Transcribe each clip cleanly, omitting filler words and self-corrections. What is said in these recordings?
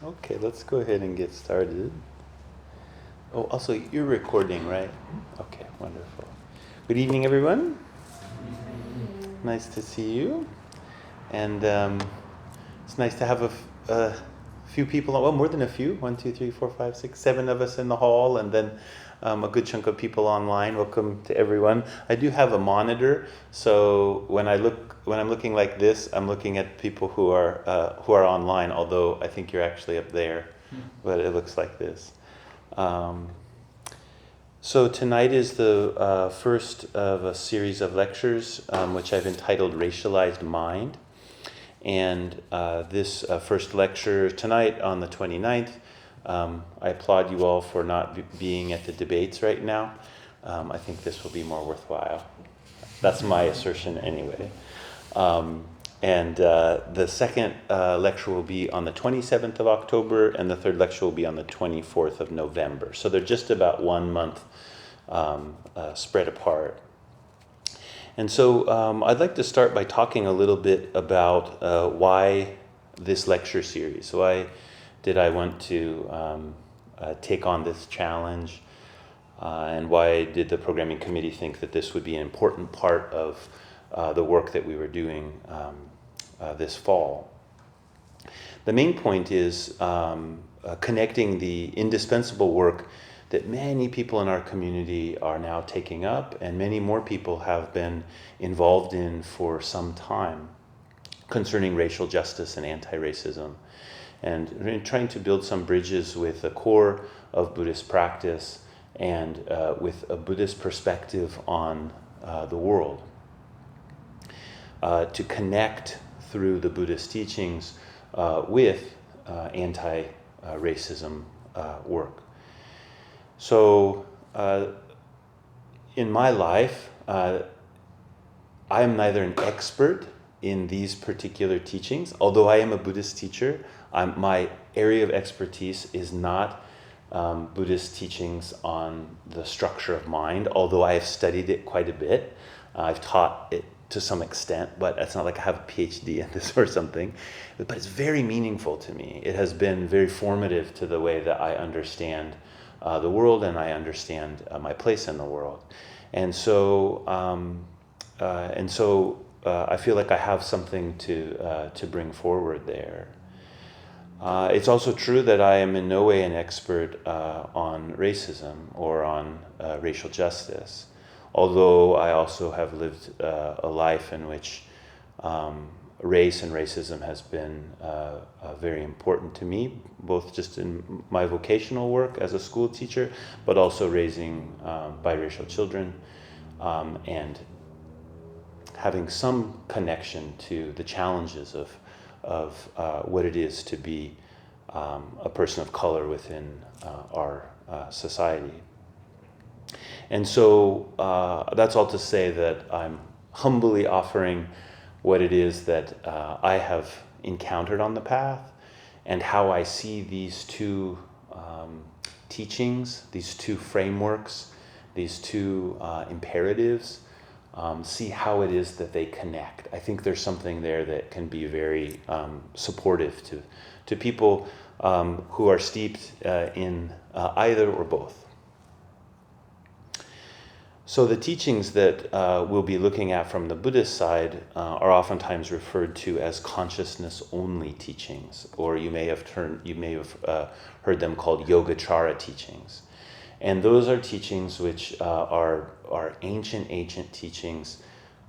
Okay, let's go ahead and get started. Oh, also, you're recording, right? Okay, wonderful. Good evening, everyone. Nice to see you. And it's nice to have a few people, well, more than a few, 1, 2, 3, 4, 5, 6, 7 of us in the hall, and then a good chunk of people online. Welcome to everyone. I do have a monitor, so when I'm looking like this, I'm looking at people who are online, although I think you're actually up there, but it looks like this. So tonight is the first of a series of lectures, which I've entitled Racialized Mind. And this first lecture tonight on the 29th, I applaud you all for not being at the debates right now. I think this will be more worthwhile. That's my assertion anyway. And the second lecture will be on the 27th of October, and the third lecture will be on the 24th of November. So they're just about 1 month spread apart. And so I'd like to start by talking a little bit about why this lecture series. Why did I want to take on this challenge? And why did the programming committee think that this would be an important part of the work that we were doing this fall? The main point is connecting the indispensable work that many people in our community are now taking up, and many more people have been involved in for some time, concerning racial justice and anti-racism, and trying to build some bridges with the core of Buddhist practice and with a Buddhist perspective on the world, to connect through the Buddhist teachings with anti-racism work. So, in my life, I am neither an expert in these particular teachings, although I am a Buddhist teacher. My area of expertise is not Buddhist teachings on the structure of mind, although I have studied it quite a bit. I've taught it to some extent, but it's not like I have a PhD in this or something. But it's very meaningful to me. It has been very formative to the way that I understand the world, and I understand my place in the world. And so I feel like I have something to bring forward there. It's also true that I am in no way an expert on racism or on racial justice, although I also have lived a life in which race and racism has been very important to me, both just in my vocational work as a school teacher, but also raising biracial children and having some connection to the challenges of what it is to be a person of color within our society. And so that's all to say that I'm humbly offering what it is that I have encountered on the path, and how I see these two teachings, these two frameworks, these two imperatives, see how it is that they connect. I think there's something there that can be very supportive to people who are steeped in either or both. So the teachings that we'll be looking at from the Buddhist side are oftentimes referred to as consciousness-only teachings, or you may have heard them called Yogacara teachings. And those are teachings which are ancient teachings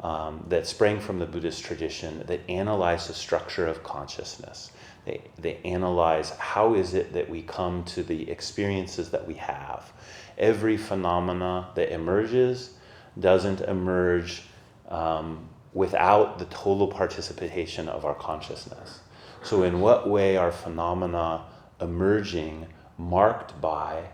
that sprang from the Buddhist tradition, that analyze the structure of consciousness. They analyze how is it that we come to the experiences that we have. Every phenomena that emerges doesn't emerge without the total participation of our consciousness. So in what way are phenomena emerging marked by,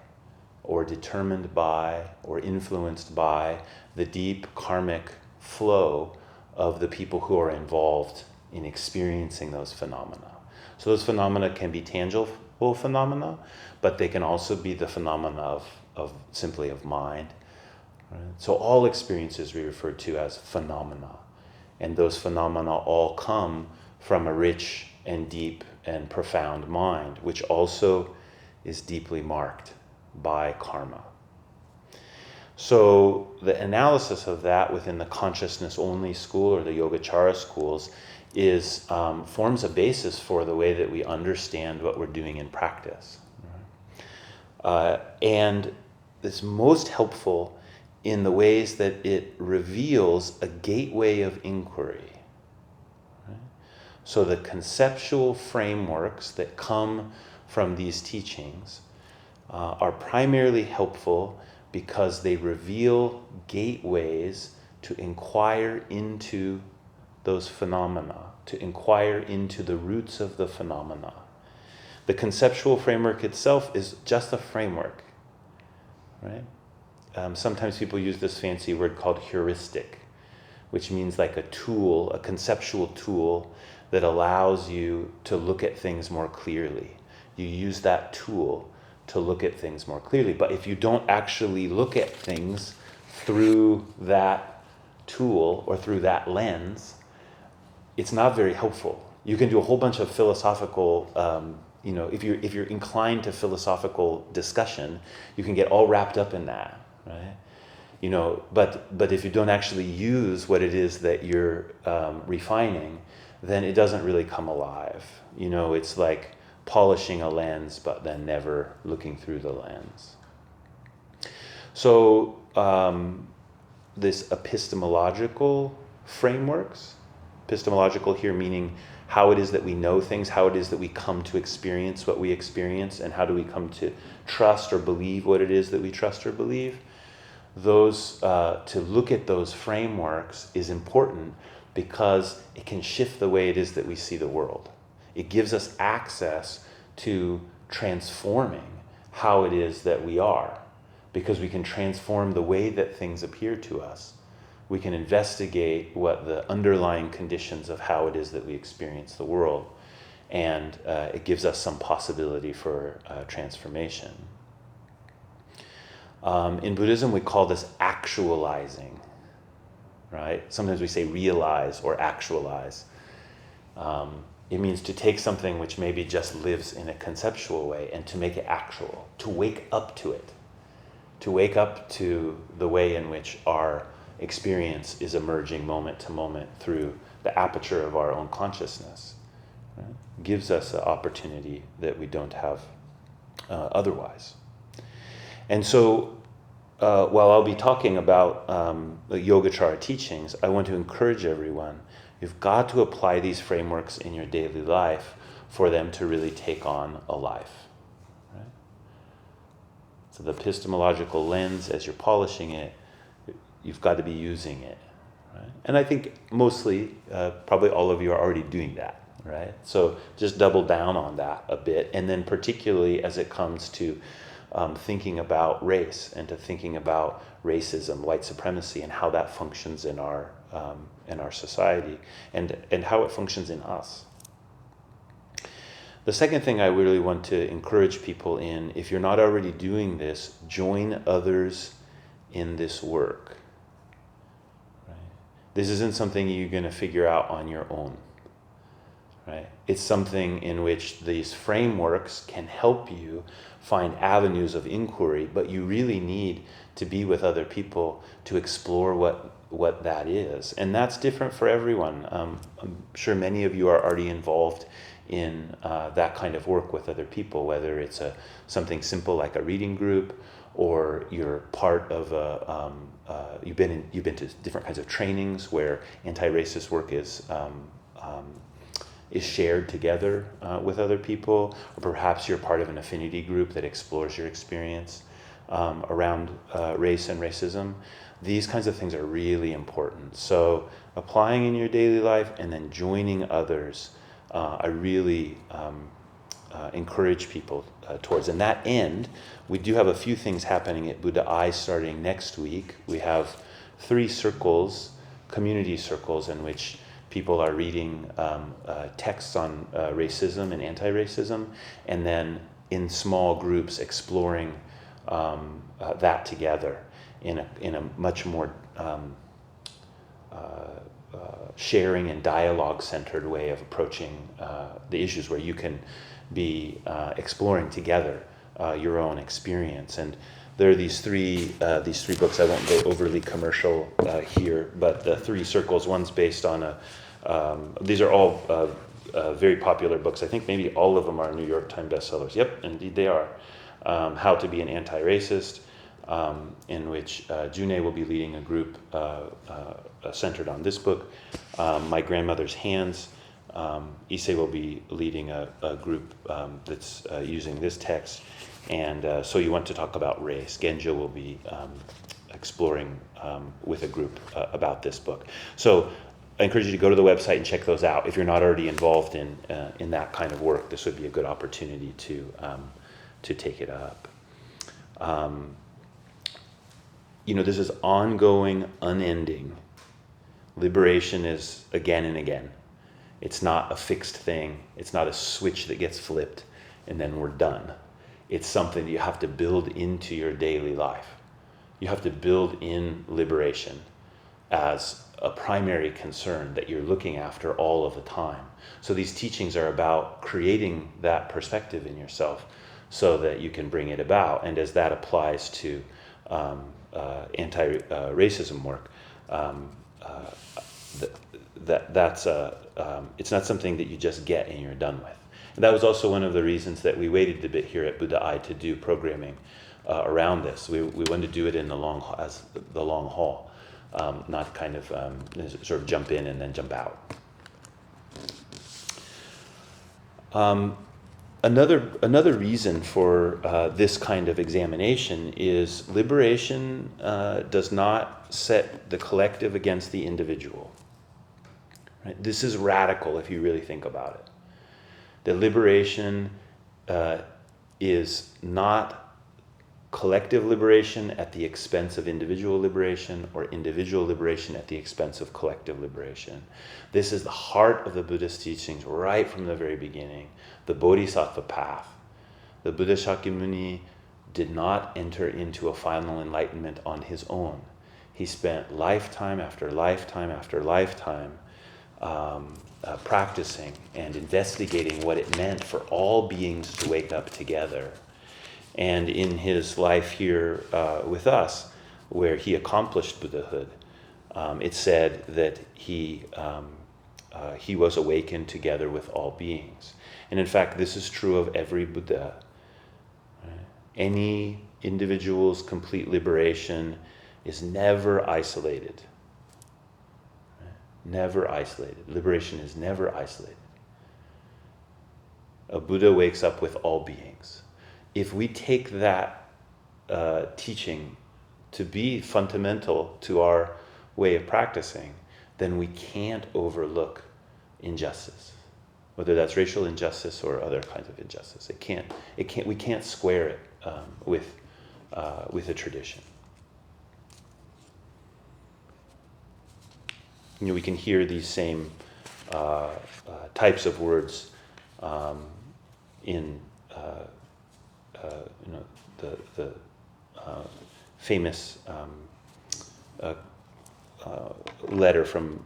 or determined by, or influenced by the deep karmic flow of the people who are involved in experiencing those phenomena? So those phenomena can be tangible phenomena, but they can also be the phenomena of simply of mind. Right? So all experiences we refer to as phenomena, and those phenomena all come from a rich and deep and profound mind, which also is deeply marked by karma. So the analysis of that within the consciousness-only school or the Yogacara schools is forms a basis for the way that we understand what we're doing in practice. And it's most helpful in the ways that it reveals a gateway of inquiry. So the conceptual frameworks that come from these teachings are primarily helpful because they reveal gateways to inquire into those phenomena, to inquire into the roots of the phenomena. The conceptual framework itself is just a framework, right? Sometimes people use this fancy word called heuristic, which means like a tool, a conceptual tool that allows you to look at things more clearly. You use that tool to look at things more clearly. But if you don't actually look at things through that tool or through that lens, it's not very helpful. You can do a whole bunch of philosophical, if you're inclined to philosophical discussion, you can get all wrapped up in that, right? But if you don't actually use what it is that you're refining, then it doesn't really come alive. It's like polishing a lens, but then never looking through the lens. So this epistemological frameworks, epistemological here meaning how it is that we know things, how it is that we come to experience what we experience, and how do we come to trust or believe what it is that we trust or believe. Those to look at those frameworks is important because it can shift the way it is that we see the world. It gives us access to transforming how it is that we are, because we can transform the way that things appear to us. We can investigate what the underlying conditions of how it is that we experience the world, and it gives us some possibility for transformation. In Buddhism, we call this actualizing, right? Sometimes we say realize or actualize. It means to take something which maybe just lives in a conceptual way and to make it actual, to wake up to it, to wake up to the way in which our experience is emerging moment to moment through the aperture of our own consciousness. Right? Gives us an opportunity that we don't have otherwise. And so while I'll be talking about the Yogacara teachings, I want to encourage everyone, you've got to apply these frameworks in your daily life for them to really take on a life. Right? So the epistemological lens, as you're polishing it, you've got to be using it. Right? And I think mostly, probably all of you are already doing that. Right? So just double down on that a bit, and then particularly as it comes to thinking about race and to thinking about racism, white supremacy, and how that functions in our society and how it functions in us. The second thing I really want to encourage people in, if you're not already doing this, join others in this work. Right? This isn't something you're going to figure out on your own. Right? It's something in which these frameworks can help you find avenues of inquiry, but you really need to be with other people to explore what that is. And that's different for everyone. I'm sure many of you are already involved in that kind of work with other people, whether it's something simple like a reading group, or you're part of you've been to different kinds of trainings where anti-racist work is shared together with other people, or perhaps you're part of an affinity group that explores your experience around race and racism. These kinds of things are really important. So applying in your daily life and then joining others, I really encourage people towards. And that end, we do have a few things happening at Buddha Eye starting next week. We have 3 circles, community circles, in which people are reading texts on racism and anti-racism, and then in small groups exploring that together in a much more sharing and dialogue-centered way of approaching the issues, where you can be exploring together your own experience. And there are these three books. I won't go overly commercial here, but the three circles. One's based on these are all very popular books. I think maybe all of them are New York Times bestsellers. Yep, indeed they are. How to be an Anti-Racist, in which June will be leading a group centered on this book. My Grandmother's Hands, Issei will be leading a group that's using this text. And So You Want to Talk About Race, Genjo will be exploring with a group about this book. So I encourage you to go to the website and check those out. If you're not already involved in that kind of work, this would be a good opportunity to take it up. This is ongoing, unending. Liberation is again and again. It's not a fixed thing. It's not a switch that gets flipped and then we're done. It's something that you have to build into your daily life. You have to build in liberation as a primary concern that you're looking after all of the time. So these teachings are about creating that perspective in yourself so that you can bring it about. And as that applies to anti-racism work, it's not something that you just get and you're done with. And that was also one of the reasons that we waited a bit here at Buddha Eye to do programming around this. We wanted to do it in the long haul, not kind of sort of jump in and then jump out. Another reason for this kind of examination is liberation does not set the collective against the individual. Right? This is radical if you really think about it. The liberation is not collective liberation at the expense of individual liberation, or individual liberation at the expense of collective liberation. This is the heart of the Buddhist teachings right from the very beginning, the Bodhisattva path. The Buddha Shakyamuni did not enter into a final enlightenment on his own. He spent lifetime after lifetime after lifetime practicing and investigating what it meant for all beings to wake up together. And in his life here with us, where he accomplished Buddhahood, it said that he was awakened together with all beings. And in fact, this is true of every Buddha. Right? Any individual's complete liberation is never isolated. Never isolated. Liberation is never isolated. A Buddha wakes up with all beings. If we take that teaching to be fundamental to our way of practicing, then we can't overlook injustice, whether that's racial injustice or other kinds of injustice. We can't square it with a tradition. We can hear these same types of words in the famous letter from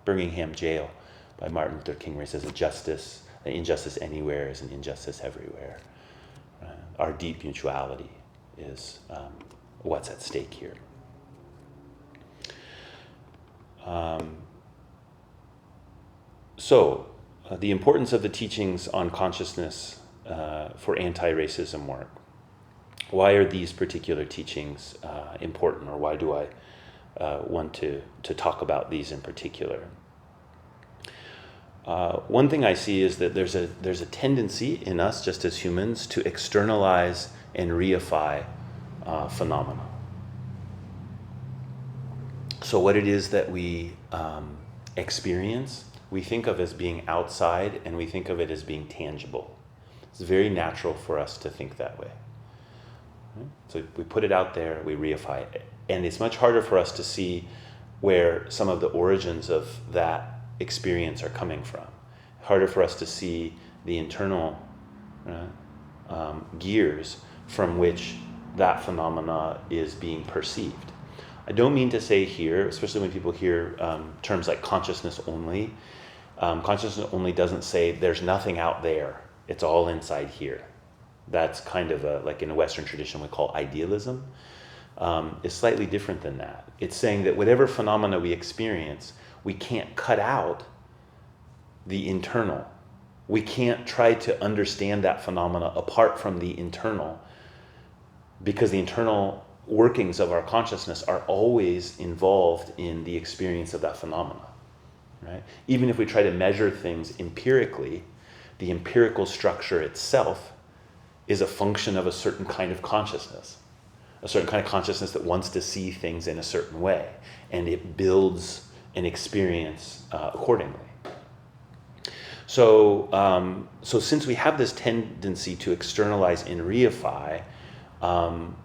Birmingham jail by Martin Luther King, where he says, an injustice anywhere is an injustice everywhere. Our deep mutuality is what's at stake here. The importance of the teachings on consciousness for anti-racism work. Why are these particular teachings important, or why do I want to talk about these in particular? One thing I see is that there's a tendency in us, just as humans, to externalize and reify phenomena. So what it is that we experience, we think of as being outside, and we think of it as being tangible. It's very natural for us to think that way. Right? So we put it out there, we reify it. And it's much harder for us to see where some of the origins of that experience are coming from. Harder for us to see the internal gears from which that phenomena is being perceived. I don't mean to say here, especially when people hear terms like consciousness only. Consciousness only doesn't say there's nothing out there, it's all inside here. That's kind of like in a Western tradition we call idealism. It's slightly different than that. It's saying that whatever phenomena we experience, we can't cut out the internal. We can't try to understand that phenomena apart from the internal, because the internal workings of our consciousness are always involved in the experience of that phenomena, right? Even if we try to measure things empirically, the empirical structure itself is a function of a certain kind of consciousness, a certain kind of consciousness that wants to see things in a certain way, and it builds an experience accordingly. So since we have this tendency to externalize and reify,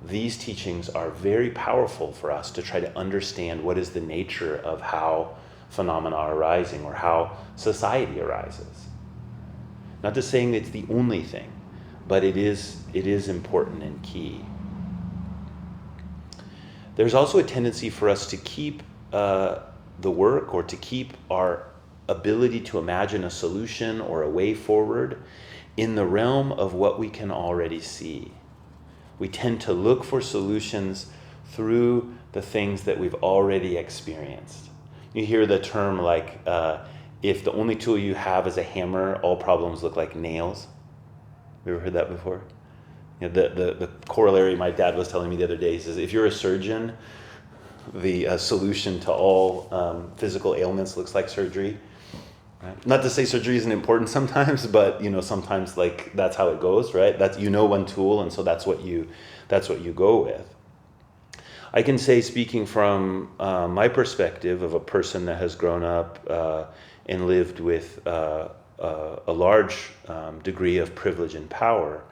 these teachings are very powerful for us to try to understand what is the nature of how phenomena are arising or how society arises. Not just saying it's the only thing, but it is important and key. There's also a tendency for us to keep the work, or to keep our ability to imagine a solution or a way forward in the realm of what we can already see. We tend to look for solutions through the things that we've already experienced. You hear the term like, if the only tool you have is a hammer, all problems look like nails. Have you ever heard that before? You know, the corollary my dad was telling me the other day is if you're a surgeon, the solution to all physical ailments looks like surgery. Right? Not to say surgery isn't important sometimes, but sometimes like that's how it goes, right? That's one tool, and so that's what you go with. I can say, speaking from my perspective of a person that has grown up and lived with a large degree of privilege and power,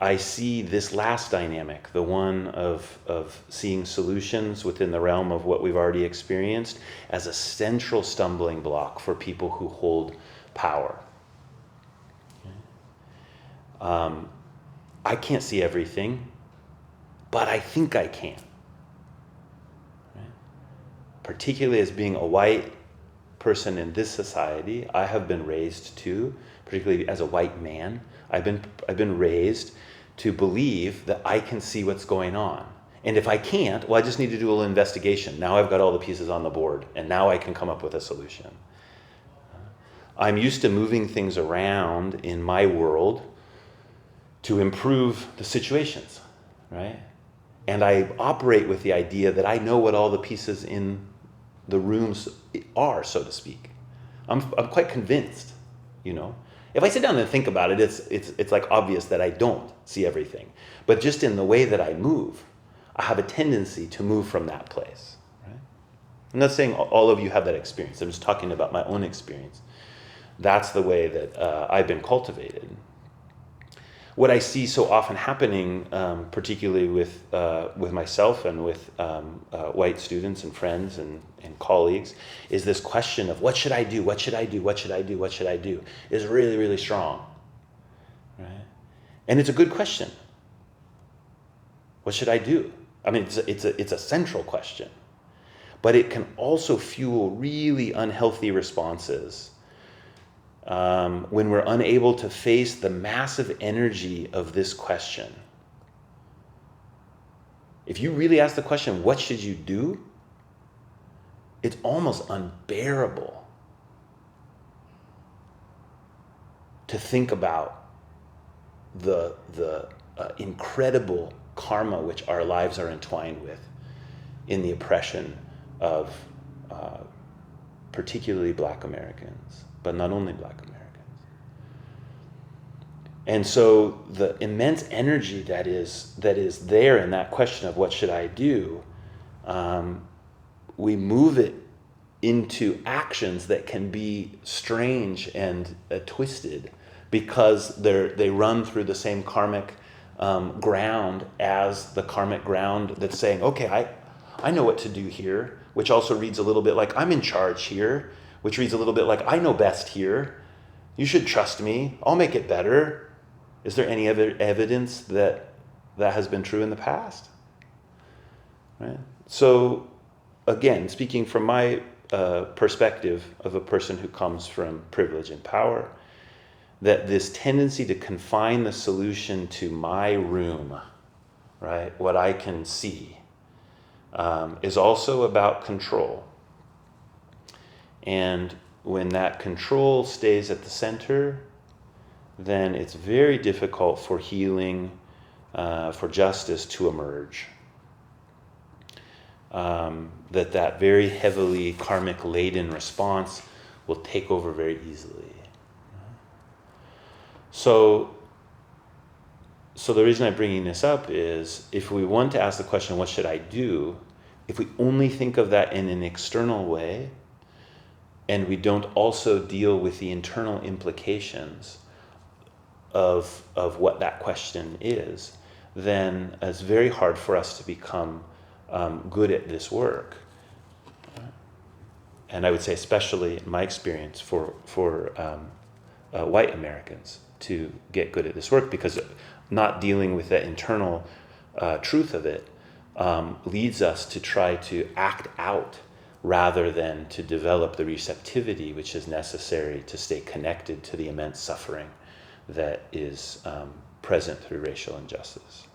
I see this last dynamic, the one of seeing solutions within the realm of what we've already experienced, as a central stumbling block for people who hold power. I can't see everything, but I think I can. Right? Particularly as being a white person in this society, I have been raised to, particularly as a white man, I've been raised to believe that I can see what's going on. And if I can't, well, I just need to do a little investigation. Now I've got all the pieces on the board, and now I can come up with a solution. I'm used to moving things around in my world to improve the situations, right? And I operate with the idea that I know what all the pieces in the rooms are, so to speak. I'm quite convinced, If I sit down and think about it, it's like obvious that I don't see everything. But just in the way that I move, I have a tendency to move from that place. Right? I'm not saying all of you have that experience. I'm just talking about my own experience. That's the way that I've been cultivated. What I see so often happening, particularly with myself and with white students and friends and colleagues, is this question of what should I do? What should I do? What should I do? What should I do? Is really, really strong, right? And it's a good question. What should I do? I mean, it's a central question, but it can also fuel really unhealthy responses when we're unable to face the massive energy of this question. If you really ask the question, what should you do? It's almost unbearable to think about the incredible karma which our lives are entwined with in the oppression of particularly Black Americans, but not only Black Americans. And so the immense energy that is there in that question of what should I do, we move it into actions that can be strange and twisted because they run through the same karmic ground as the karmic ground that's saying, okay, I know what to do here, which also reads a little bit like I'm in charge here, which reads a little bit like I know best here. You should trust me. I'll make it better. Is there any evidence that that has been true in the past. Right? So, again, speaking from my perspective of a person who comes from privilege and power, that this tendency to confine the solution to my room, right, what I can see, is also about control. And when that control stays at the center, then it's very difficult for healing, for justice to emerge. That very heavily karmic laden response will take over very easily. So the reason I'm bringing this up is, if we want to ask the question, what should I do? If we only think of that in an external way, and we don't also deal with the internal implications of what that question is, then it's very hard for us to become good at this work. And I would say, especially in my experience, for white Americans to get good at this work, because not dealing with that internal truth of it leads us to try to act out rather than to develop the receptivity which is necessary to stay connected to the immense suffering that is present through racial injustice.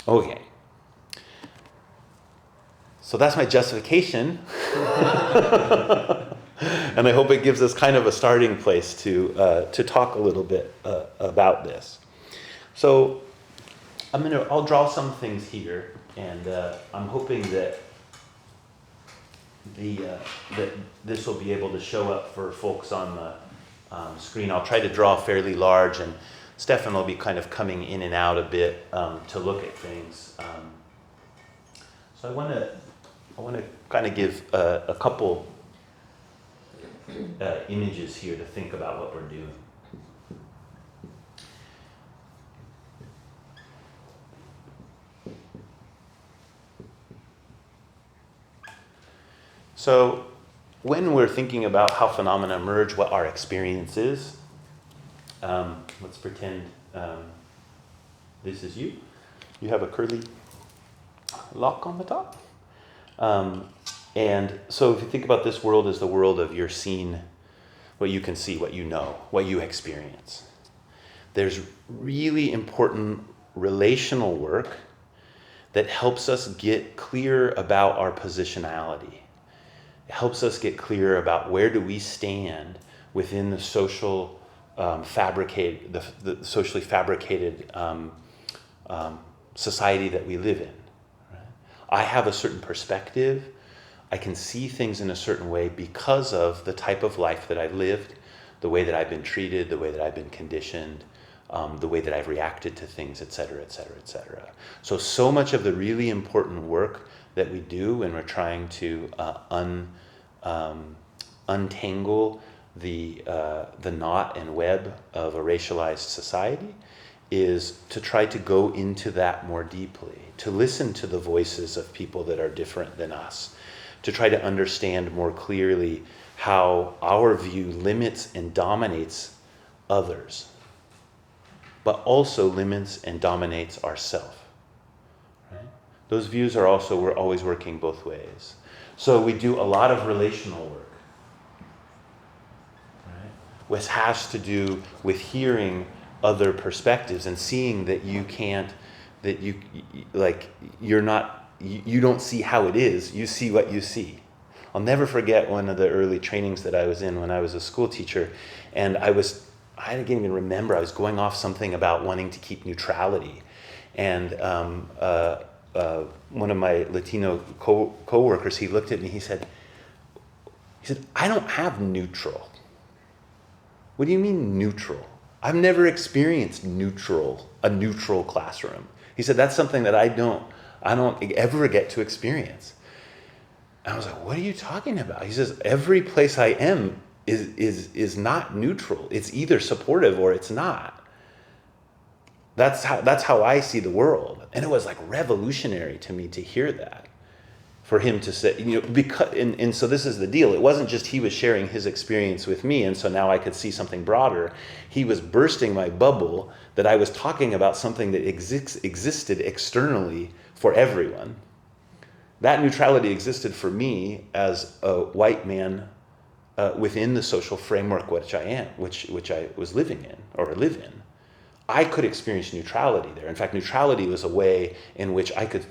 Okay. So that's my justification. And I hope it gives us kind of a starting place to talk a little bit about this. So I'll draw some things here, and I'm hoping that that this will be able to show up for folks on the screen. I'll try to draw fairly large, and Stefan will be kind of coming in and out a bit to look at things. So I want to kind of give a couple images here to think about what we're doing. So when we're thinking about how phenomena emerge, what our experience is, let's pretend this is you. You have a curly lock on the top. And so if you think about this world as the world of your seen, what you can see, what you know, what you experience, there's really important relational work that helps us get clear about our positionality. It helps us get clear about where do we stand within the social the socially fabricated society that we live in. Right? I have a certain perspective. I can see things in a certain way because of the type of life that I've lived, the way that I've been treated, the way that I've been conditioned, the way that I've reacted to things, et cetera, et cetera, et cetera. So much of the really important work that we do when we're trying to untangle the knot and web of a racialized society is to try to go into that more deeply, to listen to the voices of people that are different than us, to try to understand more clearly how our view limits and dominates others, but also limits and dominates ourselves. Right? Those views are also, we're always working both ways. So we do a lot of relational work, right? Which has to do with hearing other perspectives and seeing that you can't, that you're not, you don't see how it is, you see what you see. I'll never forget one of the early trainings that I was in when I was a school teacher, and I didn't even remember, I was going off something about wanting to keep neutrality. And one of my Latino co-workers, he looked at me, he said, I don't have neutral. What do you mean neutral? I've never experienced a neutral classroom. He said, that's something that I don't ever get to experience. And I was like, what are you talking about? He says, every place I am is not neutral. It's either supportive or it's not. That's how I see the world. And it was like revolutionary to me to hear that. for him to say, because, and so this is the deal. It wasn't just he was sharing his experience with me, and so now I could see something broader. He was bursting my bubble that I was talking about something that existed externally for everyone. That neutrality existed for me as a white man within the social framework which I am, which I was living in or live in. I could experience neutrality there. In fact, neutrality was a way in which I could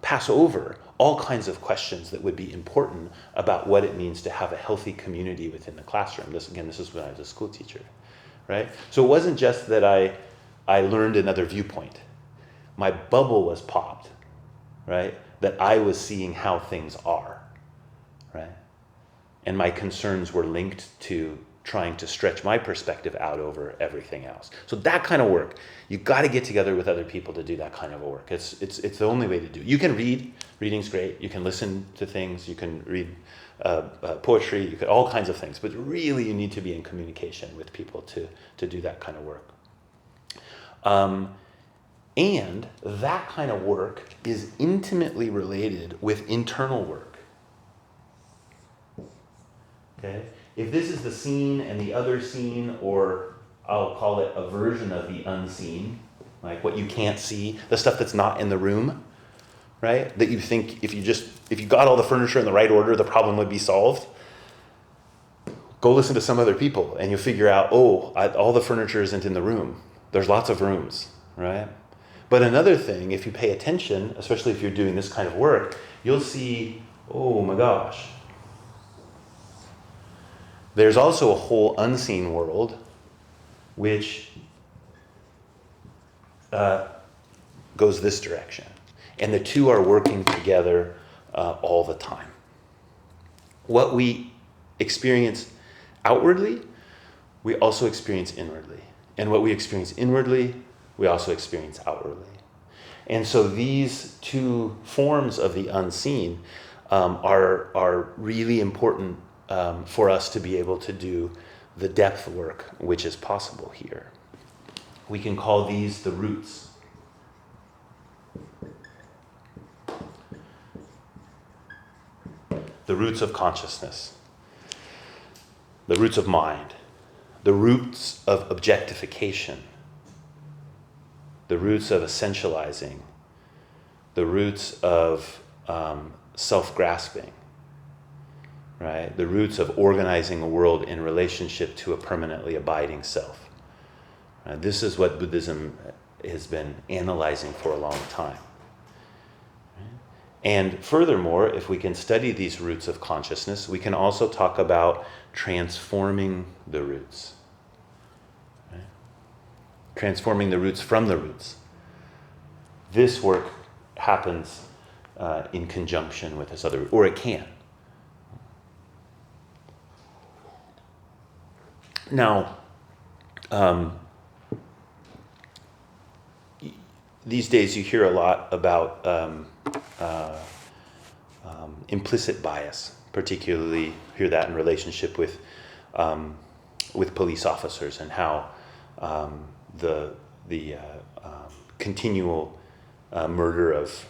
pass over all kinds of questions that would be important about what it means to have a healthy community within the classroom. This is when I was a school teacher, right? So it wasn't just that I learned another viewpoint. My bubble was popped, right? That I was seeing how things are, right? And my concerns were linked to trying to stretch my perspective out over everything else. So that kind of work, you got to get together with other people to do that kind of a work. It's the only way to do it. You can read. Reading's great. You can listen to things. You can read poetry. You can all kinds of things. But really, you need to be in communication with people to do that kind of work. And that kind of work is intimately related with internal work. Okay? If this is the seen and the other seen, or I'll call it a version of the unseen, like what you can't see, the stuff that's not in the room, right? That you think if you got all the furniture in the right order, the problem would be solved. Go listen to some other people and you'll figure out, all the furniture isn't in the room. There's lots of rooms, right? But another thing, if you pay attention, especially if you're doing this kind of work, you'll see, oh my gosh, there's also a whole unseen world which goes this direction. And the two are working together all the time. What we experience outwardly, we also experience inwardly. And what we experience inwardly, we also experience outwardly. And so these two forms of the unseen are really important for us to be able to do the depth work which is possible here. We can call these the roots. The roots of consciousness, the roots of mind, the roots of objectification, the roots of essentializing, the roots of self-grasping, right? The roots of organizing a world in relationship to a permanently abiding self. This is what Buddhism has been analyzing for a long time. And furthermore, if we can study these roots of consciousness, we can also talk about transforming the roots. Right? Transforming the roots from the roots. This work happens in conjunction with this other, or it can. Now, these days you hear a lot about implicit bias, particularly hear that in relationship with police officers and how the continual murder of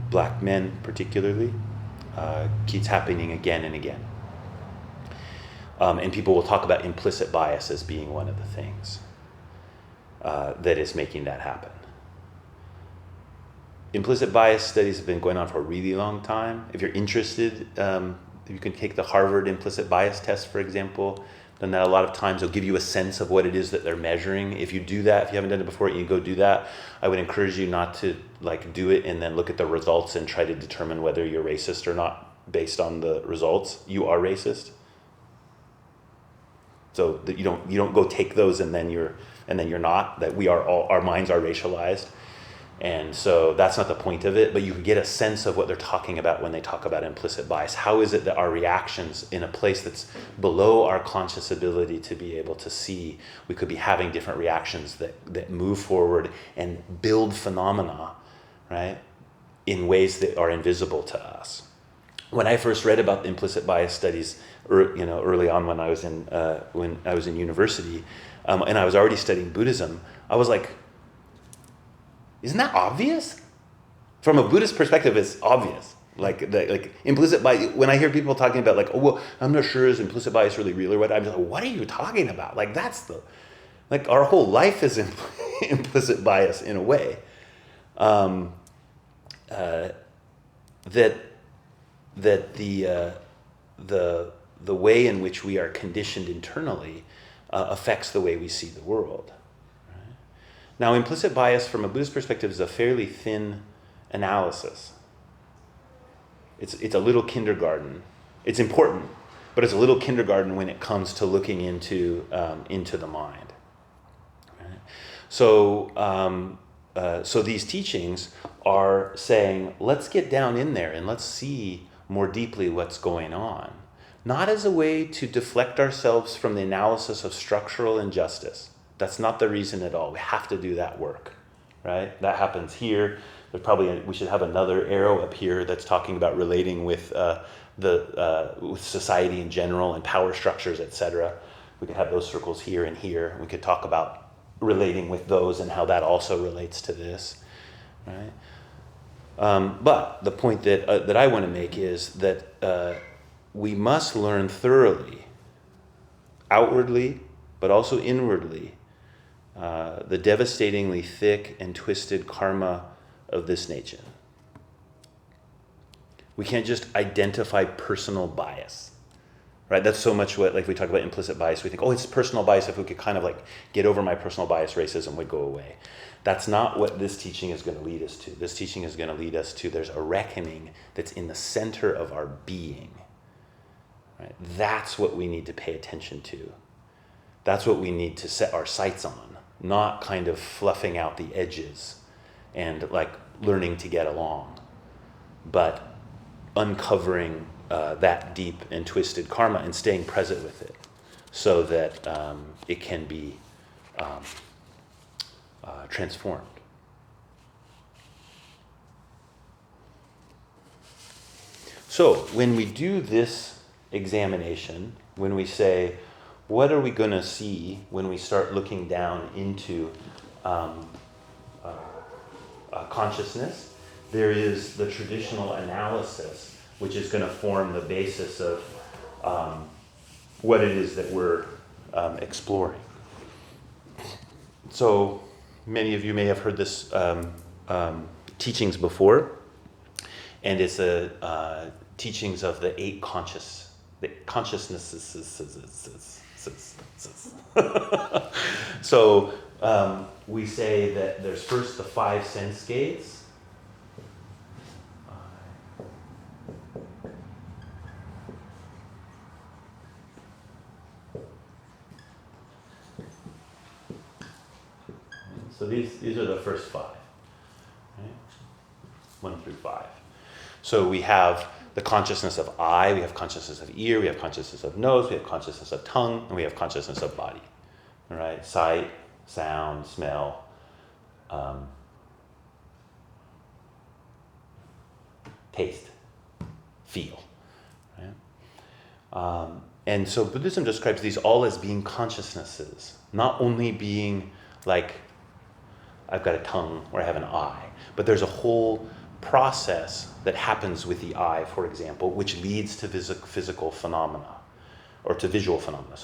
black men, particularly, keeps happening again and again. And people will talk about implicit bias as being one of the things that is making that happen. Implicit bias studies have been going on for a really long time. If you're interested, you can take the Harvard implicit bias test, for example. Done that a lot of times. They'll give you a sense of what it is that they're measuring. If you do that, if you haven't done it before, you go do that. I would encourage you not to do it and then look at the results and try to determine whether you're racist or not based on the results. You are racist. So that you don't go take those and then you're not. That we are all, our minds are racialized. And so that's not the point of it, but you can get a sense of what they're talking about when they talk about implicit bias. How is it that our reactions in a place that's below our conscious ability to be able to see, we could be having different reactions that move forward and build phenomena, right, in ways that are invisible to us. When I first read about the implicit bias studies, early on when I was in university, and I was already studying Buddhism, I was like, Isn't that obvious? From a Buddhist perspective, it's obvious. Like implicit bias. When I hear people talking about like, oh well, I'm not sure is implicit bias really real or what, I'm just like, what are you talking about? Like our whole life is implicit bias in a way. That the way in which we are conditioned internally affects the way we see the world. Right? Now, implicit bias from a Buddhist perspective is a fairly thin analysis. It's a little kindergarten. It's important, but it's a little kindergarten when it comes to looking into the mind. Right? So these teachings are saying, let's get down in there and let's see more deeply what's going on. Not as a way to deflect ourselves from the analysis of structural injustice. That's not the reason at all. We have to do that work, right? That happens here. We should have another arrow up here that's talking about relating with with society in general and power structures, etc. We could have those circles here and here. We could talk about relating with those and how that also relates to this, right? But the point that I want to make is that we must learn thoroughly, outwardly, but also inwardly, the devastatingly thick and twisted karma of this nation. We can't just identify personal bias, right? That's so much what, like we talk about implicit bias, we think, oh, it's personal bias. If we could kind of like get over my personal bias, racism would go away. That's not what this teaching is going to lead us to. This teaching is going to lead us to, there's a reckoning that's in the center of our being. Right? That's what we need to pay attention to. That's what we need to set our sights on, not kind of fluffing out the edges and like learning to get along, but uncovering that deep and twisted karma and staying present with it so that it can be transformed. So when we do this examination, when we say, what are we going to see when we start looking down into consciousness? There is the traditional analysis, which is going to form the basis of what it is that we're exploring. So many of you may have heard this teachings before, and it's the teachings of the eight consciousnesses. So we say that there's first the five sense gates. So these are the first five, right? 1 through 5. So we have the consciousness of eye, we have consciousness of ear, we have consciousness of nose, we have consciousness of tongue, and we have consciousness of body. All right? Sight, sound, smell, taste, feel. Right? And so Buddhism describes these all as being consciousnesses, not only being like, I've got a tongue or I have an eye, but there's a whole process that happens with the eye, for example, which leads to physical phenomena, or to visual phenomena,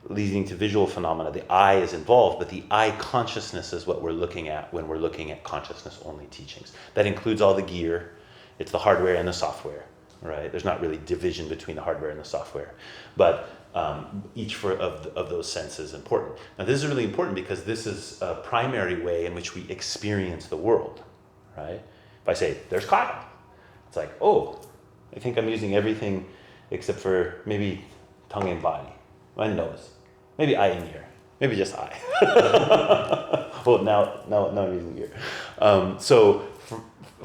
leading to visual phenomena. The eye is involved, but the eye consciousness is what we're looking at when we're looking at consciousness-only teachings. That includes all the gear. It's the hardware and the software, right? There's not really division between the hardware and the software, but each of those senses is important. Now, this is really important because this is a primary way in which we experience the world, right? If I say, there's Kyle, it's like, oh, I think I'm using everything except for maybe tongue and body, and nose, maybe eye and ear, maybe just eye. Well, now I'm using ear. So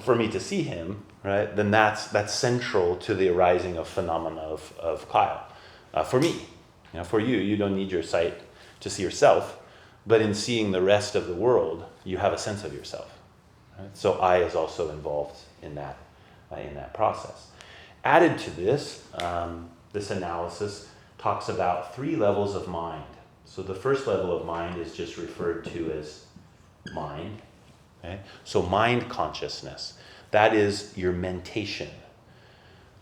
for me to see him, right, then that's central to the arising of phenomena of Kyle. For me, for you don't need your sight to see yourself, but in seeing the rest of the world, you have a sense of yourself. Right? So I is also involved in that process. Added to this, this analysis talks about 3 levels of mind. So the first level of mind is just referred to as mind. Okay? So mind consciousness, that is your mentation,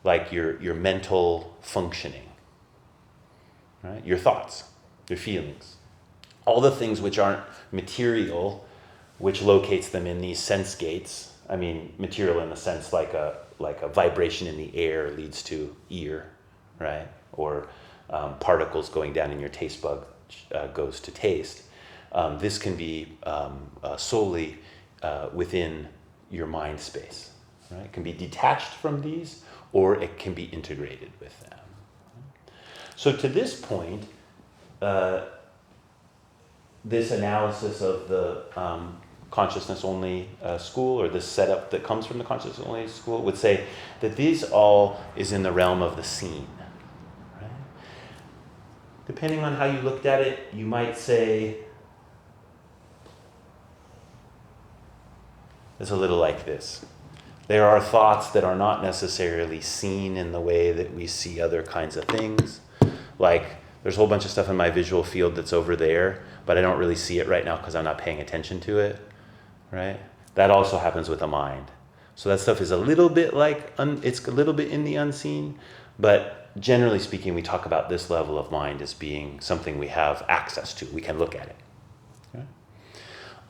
like your mental functioning, right? Your thoughts, your feelings, all the things which aren't material, which locates them in these sense gates. I mean, material in the sense like a vibration in the air leads to ear, right? Or particles going down in your taste bud goes to taste. This can be solely within your mind space, right? It can be detached from these, or it can be integrated with them. So to this point, this analysis of the consciousness-only school, or this setup that comes from the consciousness-only school, would say that these all is in the realm of the seen. Right? Depending on how you looked at it, you might say it's a little like this. There are thoughts that are not necessarily seen in the way that we see other kinds of things. Like, there's a whole bunch of stuff in my visual field that's over there, but I don't really see it right now because I'm not paying attention to it, right? That also happens with the mind. So that stuff is a little bit like, it's a little bit in the unseen, but generally speaking, we talk about this level of mind as being something we have access to. We can look at it. Okay?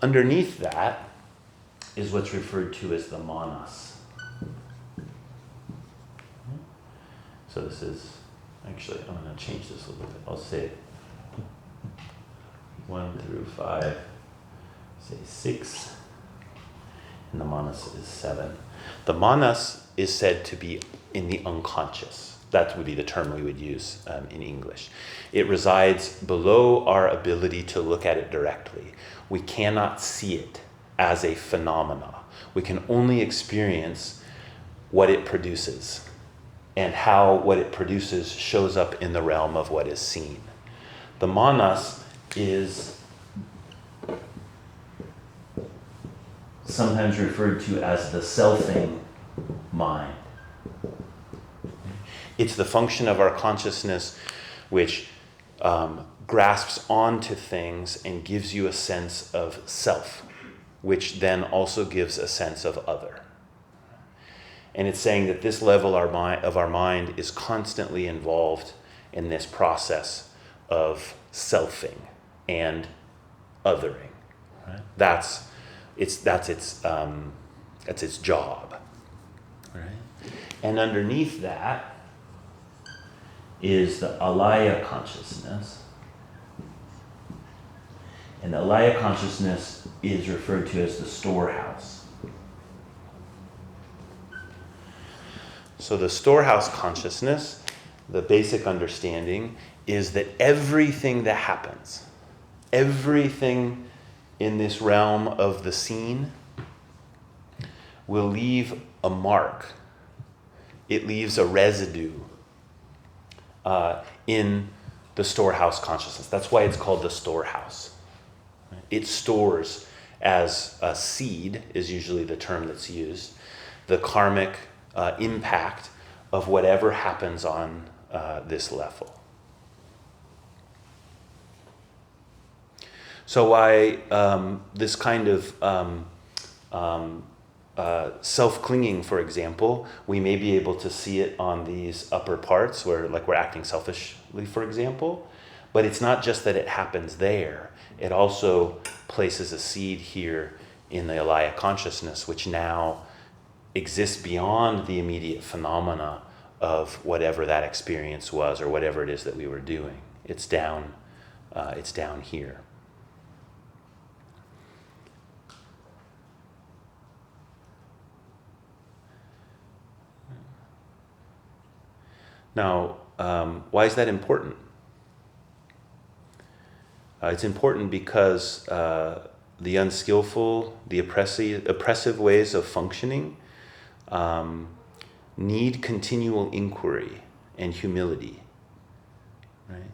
Underneath that is what's referred to as the manas. So this is, actually, I'm going to change this a little bit. I'll say 1 through 5, say 6, and the manas is 7. The manas is said to be in the unconscious. That would be the term we would use in English. It resides below our ability to look at it directly. We cannot see it as a phenomena. We can only experience what it produces and how what it produces shows up in the realm of what is seen. The manas is sometimes referred to as the selfing mind. It's the function of our consciousness which grasps onto things and gives you a sense of self, which then also gives a sense of other. And it's saying that this level of our mind is constantly involved in this process of selfing and othering. Right? That's its job. Right? And underneath that is the alaya consciousness. And the alaya consciousness is referred to as the storehouse. So the storehouse consciousness, the basic understanding, is that everything that happens, everything in this realm of the seen will leave a mark. It leaves a residue in the storehouse consciousness. That's why it's called the storehouse. It stores, as a seed is usually the term that's used, the karmic impact of whatever happens on this level. So why this kind of self-clinging, for example, we may be able to see it on these upper parts where like we're acting selfishly, for example, but it's not just that it happens there. It also places a seed here in the alaya consciousness, which now exists beyond the immediate phenomena of whatever that experience was or whatever it is that we were doing. It's down here. Now, why is that important? It's important because the unskillful, the oppressive ways of functioning need continual inquiry and humility, right?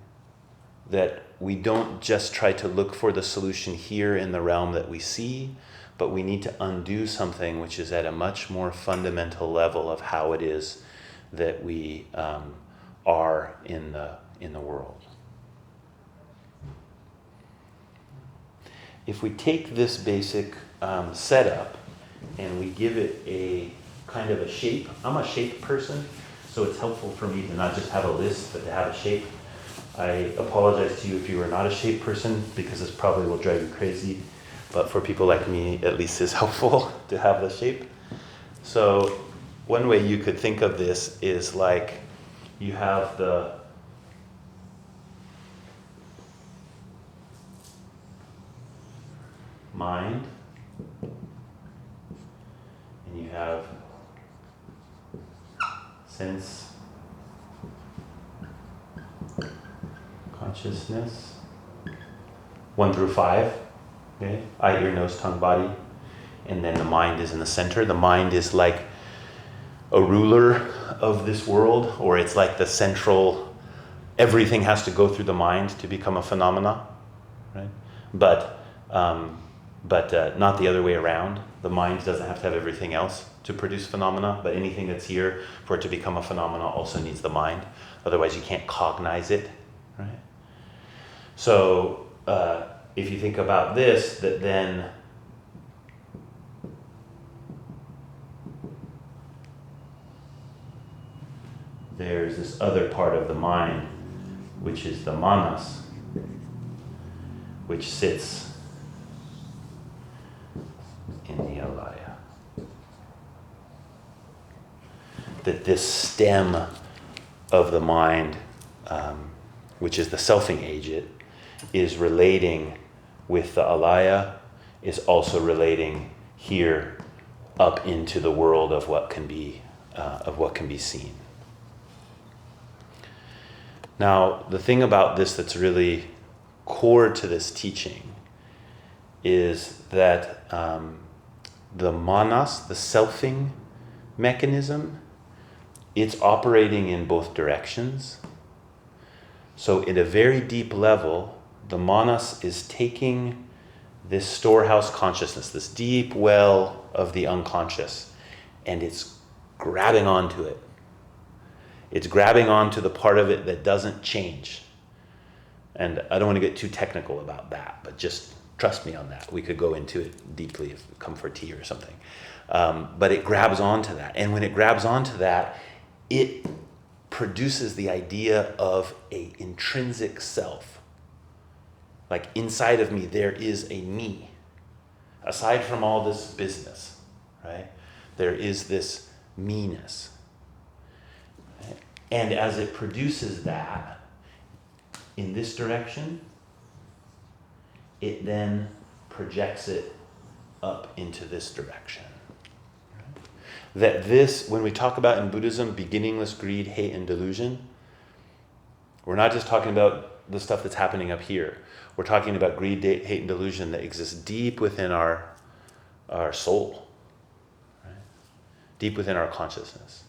That we don't just try to look for the solution here in the realm that we see, but we need to undo something which is at a much more fundamental level of how it is that we are in the world. If we take this basic setup, and we give it a kind of a shape. I'm a shape person, so it's helpful for me to not just have a list, but to have a shape. I apologize to you if you are not a shape person, because this probably will drive you crazy, but for people like me, at least it's helpful to have the shape. So one way you could think of this is like you have the mind, and you have sense, consciousness, 1 through 5, okay? Eye, ear, nose, tongue, body, and then the mind is in the center. The mind is like a ruler of this world, or it's like the central, everything has to go through the mind to become a phenomena, right? But not the other way around. The mind doesn't have to have everything else to produce phenomena, but anything that's here for it to become a phenomena also needs the mind. Otherwise you can't cognize it, right? So if you think about this, that then there's this other part of the mind, which is the manas, which sits in the alaya. That this stem of the mind, which is the selfing agent, is relating with the alaya, is also relating here up into the world of what can be seen. Now, the thing about this that's really core to this teaching is that the manas, the selfing mechanism, it's operating in both directions. So at a very deep level, the manas is taking this storehouse consciousness, this deep well of the unconscious, and it's grabbing onto it. It's grabbing onto the part of it that doesn't change. And I don't want to get too technical about that, but just trust me on that. We could go into it deeply if we come for tea or something. But it grabs onto that. And when it grabs onto that, it produces the idea of an intrinsic self. Like inside of me, there is a me. Aside from all this business, right? There is this me-ness. Right? And as it produces that in this direction, it then projects it up into this direction. Right? That this, when we talk about in Buddhism, beginningless greed, hate, and delusion, we're not just talking about the stuff that's happening up here. We're talking about greed, hate, and delusion that exists deep within our soul, right? Deep within our consciousness.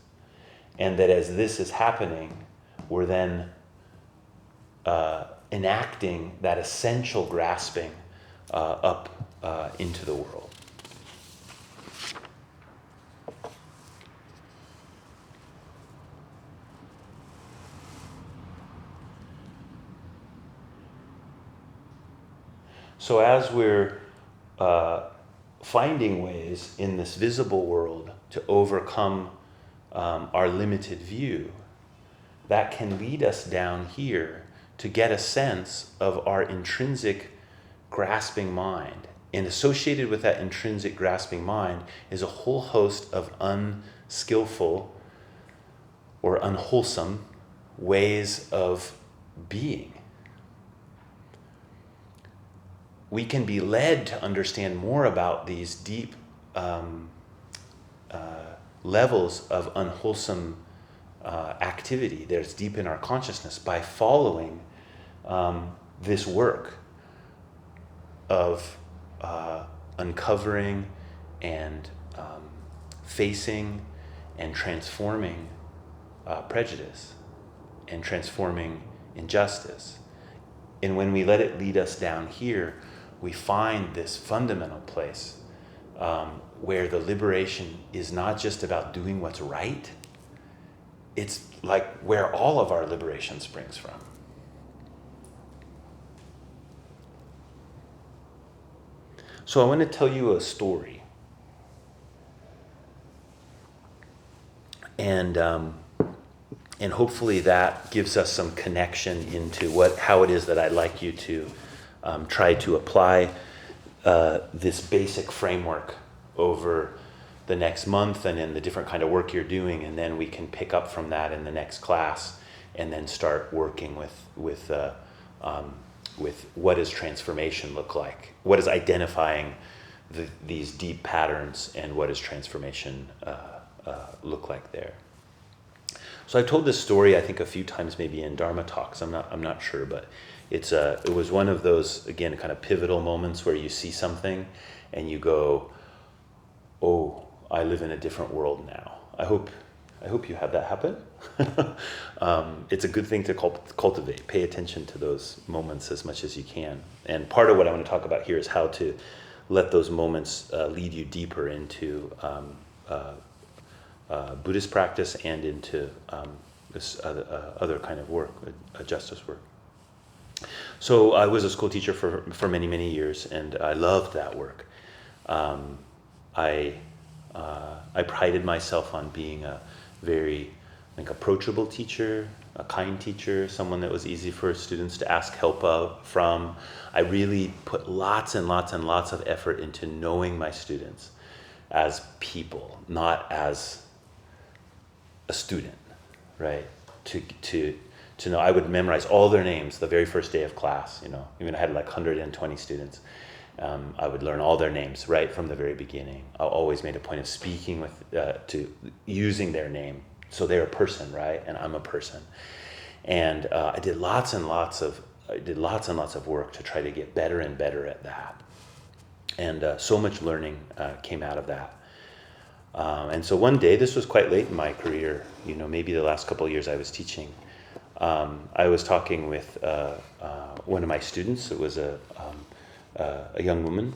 And that as this is happening, we're then enacting that essential grasping up into the world. So as we're finding ways in this visible world to overcome our limited view, that can lead us down here to get a sense of our intrinsic grasping mind. And associated with that intrinsic grasping mind is a whole host of unskillful or unwholesome ways of being. We can be led to understand more about these deep levels of unwholesome activity that's deep in our consciousness by following this work of uncovering and facing and transforming prejudice and transforming injustice. And when we let it lead us down here, we find this fundamental place where the liberation is not just about doing what's right. It's like where all of our liberation springs from. So I want to tell you a story. And hopefully that gives us some connection into how it is that I'd like you to try to apply this basic framework over the next month and in the different kind of work you're doing, and then we can pick up from that in the next class and then start working with what does transformation look like? What is identifying these deep patterns, and what does transformation look like there? So I've told this story, I think, a few times, maybe in Dharma talks. I'm not sure, but it was one of those, again, kind of pivotal moments where you see something and you go, "Oh, I live in a different world now." I hope you have that happen. It's a good thing to cultivate. Pay attention to those moments as much as you can. And part of what I want to talk about here is how to let those moments lead you deeper into Buddhist practice and into this other kind of work, justice work. So I was a school teacher for many, many years, and I loved that work. I prided myself on being a very approachable teacher, a kind teacher, someone that was easy for students to ask help from. I really put lots and lots and lots of effort into knowing my students as people, not as a student, right? To know, I would memorize all their names the very first day of class, even I had like 120 students. I would learn all their names right from the very beginning. I always made a point of speaking to using their name. So they're a person, right? And I'm a person. And I did lots and lots of work to try to get better and better at that. And so much learning came out of that. And so one day, this was quite late in my career, maybe the last couple of years I was teaching. I was talking with one of my students. It was a young woman,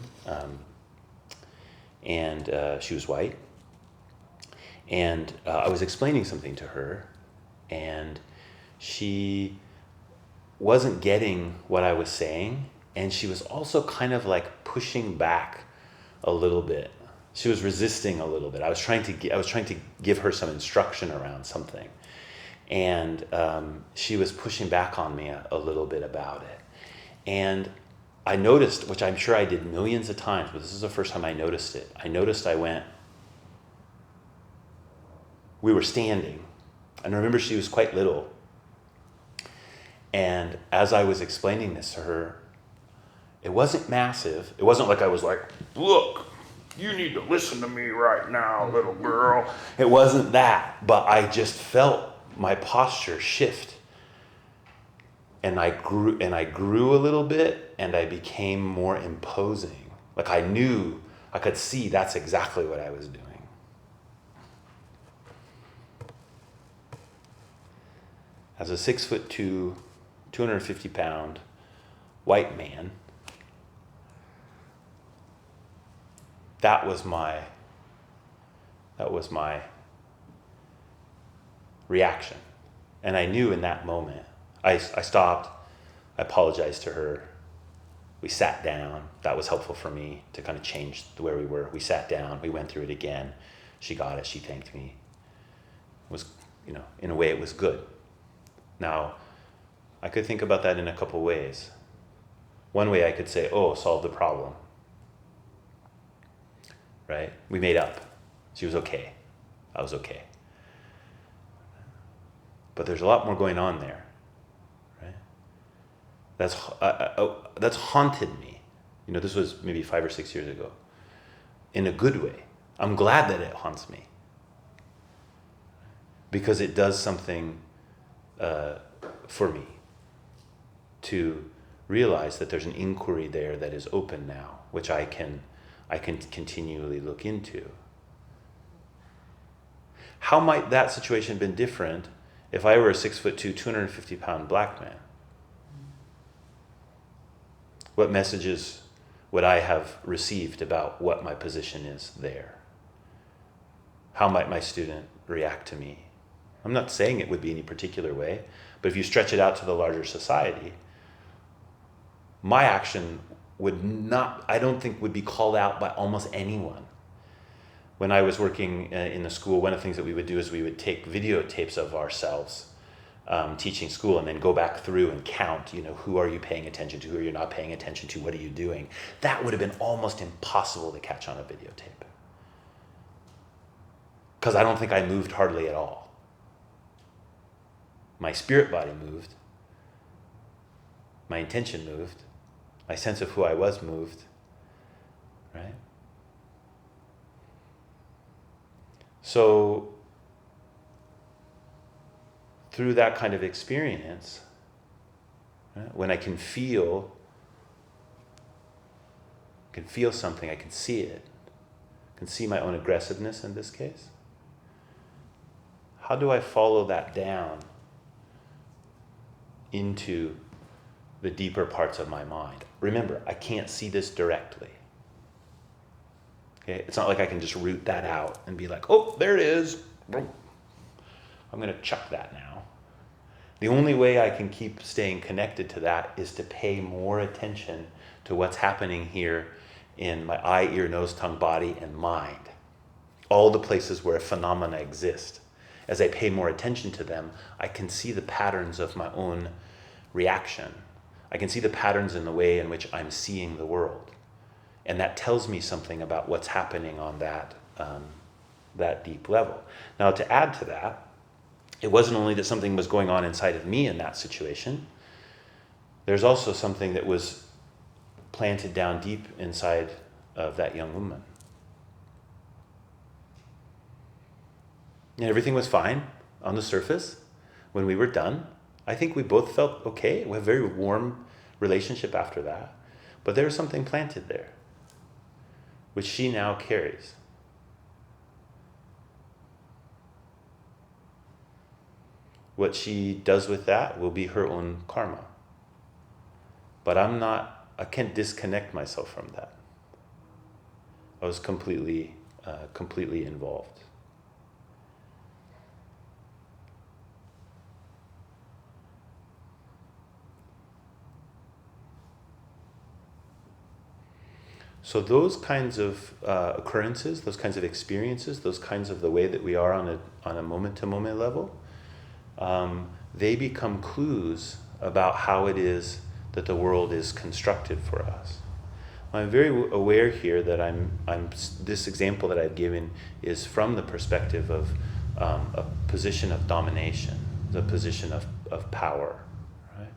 and she was white. And I was explaining something to her, and she wasn't getting what I was saying, and she was also kind of like pushing back a little bit. She was resisting a little bit. I was trying to give her some instruction around something, and she was pushing back on me a little bit about it. And I noticed, which I'm sure I did millions of times, but this is the first time I noticed it. I went, we were standing, and I remember she was quite little. And as I was explaining this to her, it wasn't massive. It wasn't like I was like, "Look, you need to listen to me right now, little girl." It wasn't that, but I just felt my posture shift. And I grew a little bit, and I became more imposing. Like I could see that's exactly what I was doing. As a 6'2", 250-pound white man, that was my reaction. And I knew in that moment, I stopped, I apologized to her, we sat down. That was helpful for me to kind of change where we were. We sat down, we went through it again. She got it, she thanked me. It was, in a way it was good. Now, I could think about that in a couple ways. One way I could say, "Oh, solve the problem." Right? We made up. She was okay. I was okay. But there's a lot more going on there. Right? That's haunted me. This was maybe 5 or 6 years ago. In a good way. I'm glad that it haunts me. Because it does something for me to realize that there's an inquiry there that is open now, which I can continually look into. How might that situation have been different if I were a 6'2", 250-pound black man? What messages would I have received about what my position is there? How might my student react to me? I'm not saying it would be any particular way, but if you stretch it out to the larger society, my action I don't think would be called out by almost anyone. When I was working in the school, one of the things that we would do is we would take videotapes of ourselves teaching school and then go back through and count, who are you paying attention to, who are you not paying attention to, what are you doing? That would have been almost impossible to catch on a videotape. Because I don't think I moved hardly at all. My spirit body moved. My intention moved. My sense of who I was moved. Right? So, through that kind of experience, right, when I can feel something, I can see it. I can see my own aggressiveness in this case. How do I follow that down into the deeper parts of my mind? Remember, I can't see this directly. Okay? It's not like I can just root that out and be like, oh, there it is. I'm going to chuck that now. The only way I can keep staying connected to that is to pay more attention to what's happening here in my eye, ear, nose, tongue, body, and mind. All the places where phenomena exist. As I pay more attention to them, I can see the patterns of my own reaction. I can see the patterns in the way in which I'm seeing the world. And that tells me something about what's happening on that deep level. Now, to add to that, it wasn't only that something was going on inside of me in that situation. There's also something that was planted down deep inside of that young woman. And everything was fine on the surface when we were done. I think we both felt okay. We have a very warm relationship after that. But there was something planted there, which she now carries. What she does with that will be her own karma. But I can't disconnect myself from that. I was completely involved. So those kinds of occurrences, those kinds of experiences, those kinds of the way that we are on a moment-to-moment level, they become clues about how it is that the world is constructed for us. I'm very aware here that this example that I've given is from the perspective of a position of domination, the position of power, right?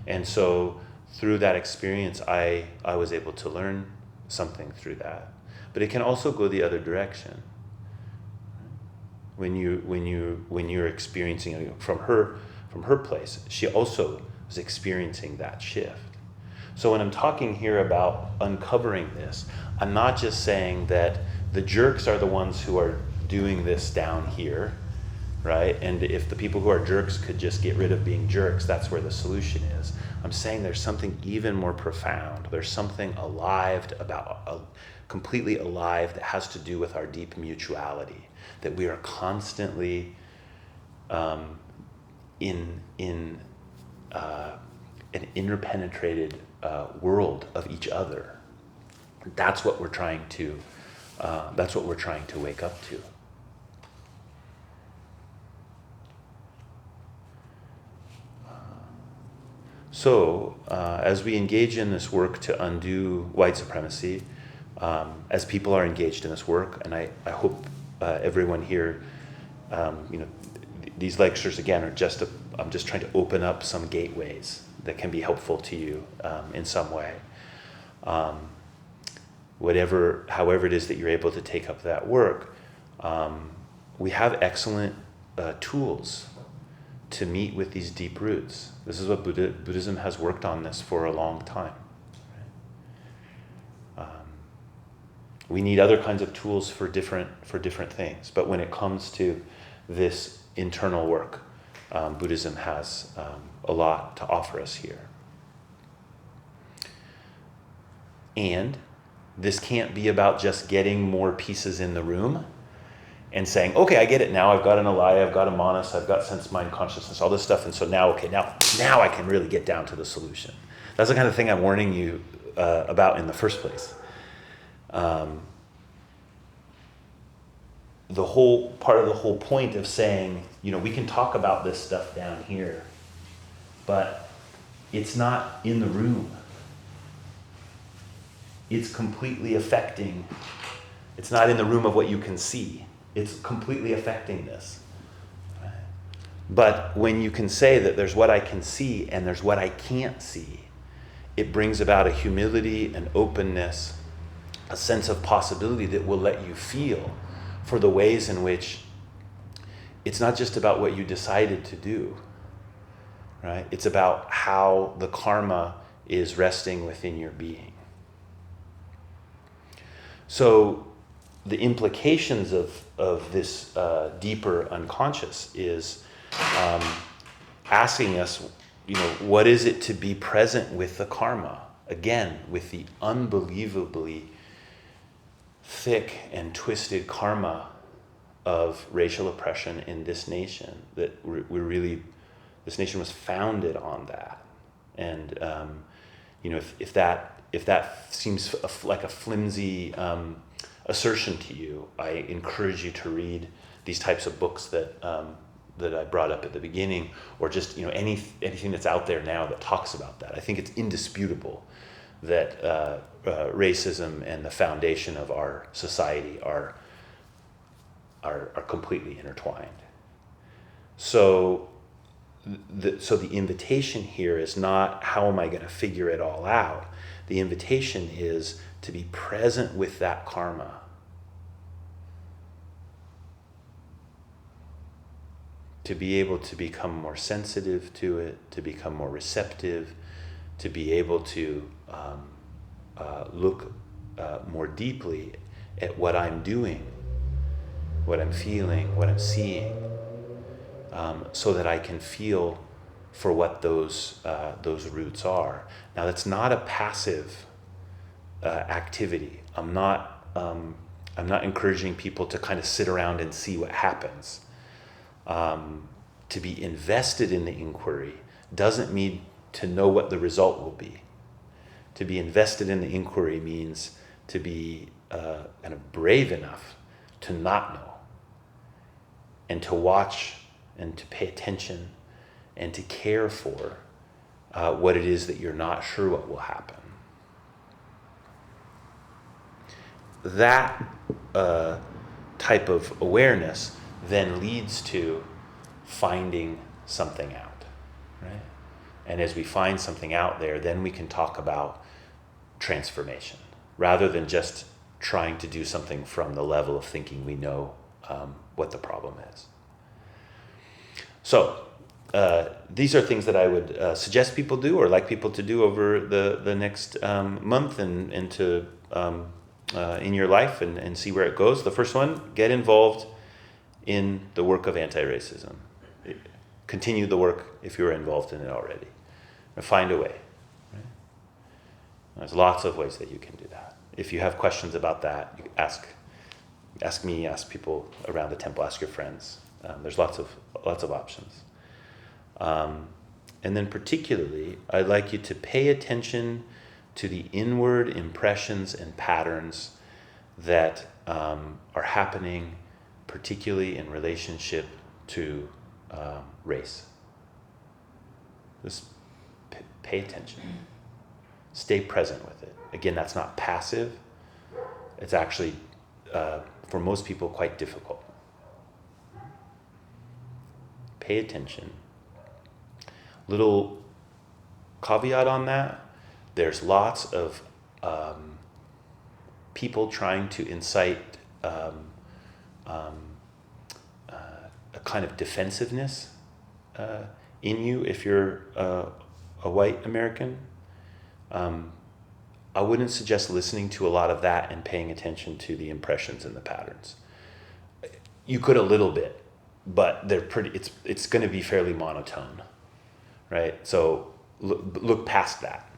And so through that experience, I was able to learn something through that. But it can also go the other direction. When you're experiencing it from her place, she also was experiencing that shift. So when I'm talking here about uncovering this, I'm not just saying that the jerks are the ones who are doing this down here, right? And if the people who are jerks could just get rid of being jerks, that's where the solution is. I'm saying there's something even more profound. There's something completely alive that has to do with our deep mutuality, that we are constantly in an interpenetrated world of each other. That's what we're trying to wake up to. So, as we engage in this work to undo white supremacy, as people are engaged in this work, and I hope everyone here, these lectures again are I'm just trying to open up some gateways that can be helpful to you in some way. However it is that you're able to take up that work, we have excellent tools to meet with these deep roots. This is what Buddhism has worked on this for a long time. We need other kinds of tools for different things, but when it comes to this internal work, Buddhism has a lot to offer us here. And this can't be about just getting more pieces in the room and saying, okay, I get it now. I've got an alaya, I've got a manas, I've got sense, mind, consciousness, all this stuff. And so now I can really get down to the solution. That's the kind of thing I'm warning you about in the first place. The whole point of saying, we can talk about this stuff down here, but it's not in the room. It's completely affecting. It's not in the room of what you can see. It's completely affecting this. Right? But when you can say that there's what I can see and there's what I can't see, it brings about a humility, an openness, a sense of possibility that will let you feel for the ways in which it's not just about what you decided to do, right? It's about how the karma is resting within your being. So the implications of this deeper unconscious is asking us, what is it to be present with the karma? Again, with the unbelievably thick and twisted karma of racial oppression in this nation, that this nation was founded on that. And if that seems like a flimsy assertion to you, I encourage you to read these types of books that I brought up at the beginning, or just anything that's out there now that talks about that. I think it's indisputable that racism and the foundation of our society are completely intertwined. So the invitation here is not, how am I going to figure it all out? The invitation is to be present with that karma. To be able to become more sensitive to it, to become more receptive, to be able to look more deeply at what I'm doing, what I'm feeling, what I'm seeing, so that I can feel for what those roots are. Now, that's not a passive activity. I'm not encouraging people to kind of sit around and see what happens. To be invested in the inquiry doesn't mean to know what the result will be. To be invested in the inquiry means to be kind of brave enough to not know, and to watch and to pay attention and to care for what it is that you're not sure what will happen. That type of awareness then leads to finding something out, right? And as we find something out there, then we can talk about transformation, rather than just trying to do something from the level of thinking we know what the problem is. So these are things that I would suggest people do, or like people to do over the next month and into in your life, and see where it goes. The first one, get involved in the work of anti-racism. Continue the work if you're involved in it already. And find a way. Right? There's lots of ways that you can do that. If you have questions about that, you ask me, ask people around the temple, ask your friends. There's lots of options. And then particularly, I'd like you to pay attention to the inward impressions and patterns that are happening, particularly in relationship to race. Just pay attention. Stay present with it. Again, that's not passive. It's actually, for most people, quite difficult. Pay attention. Little caveat on that, there's lots of people trying to incite a kind of defensiveness in you if you're a white American. I wouldn't suggest listening to a lot of that and paying attention to the impressions and the patterns. You could a little bit, but they're it's going to be fairly monotone, right? So look past that.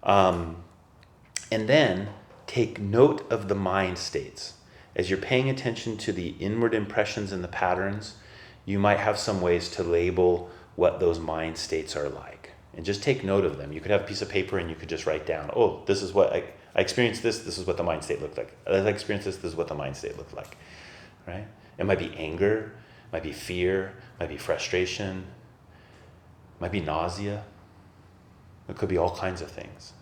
And then take note of the mind states. As you're paying attention to the inward impressions and the patterns, you might have some ways to label what those mind states are like. and just take note of them. You could have a piece of paper and you could just write down, oh, this is what I experienced this is what the mind state looked like. As I experienced this is what the mind state looked like, right? It might be anger, it might be fear, it might be frustration, it might be nausea. It could be all kinds of things,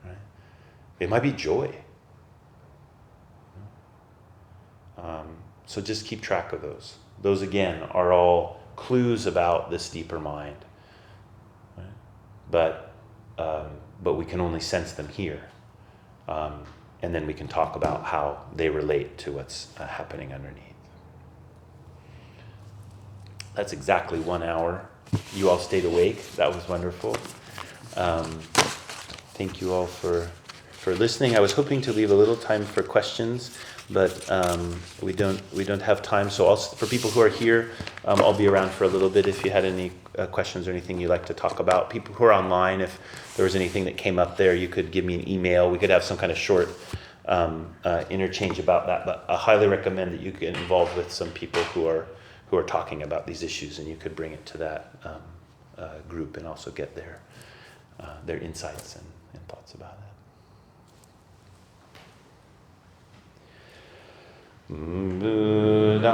right? It might be joy. So just keep track of those. Those, again, are all clues about this deeper mind. Right? But we can only sense them here. And then we can talk about how they relate to what's happening underneath. That's exactly 1 hour. You all stayed awake. That was wonderful. Thank you all for listening. I was hoping to leave a little time for questions, but we don't have time. So for people who are here, I'll be around for a little bit if you had any questions or anything you'd like to talk about. People who are online, if there was anything that came up there, you could give me an email. We could have some kind of short interchange about that. But I highly recommend that you get involved with some people who are talking about these issues, and you could bring it to that group and also get their insights and thoughts about it. Buddha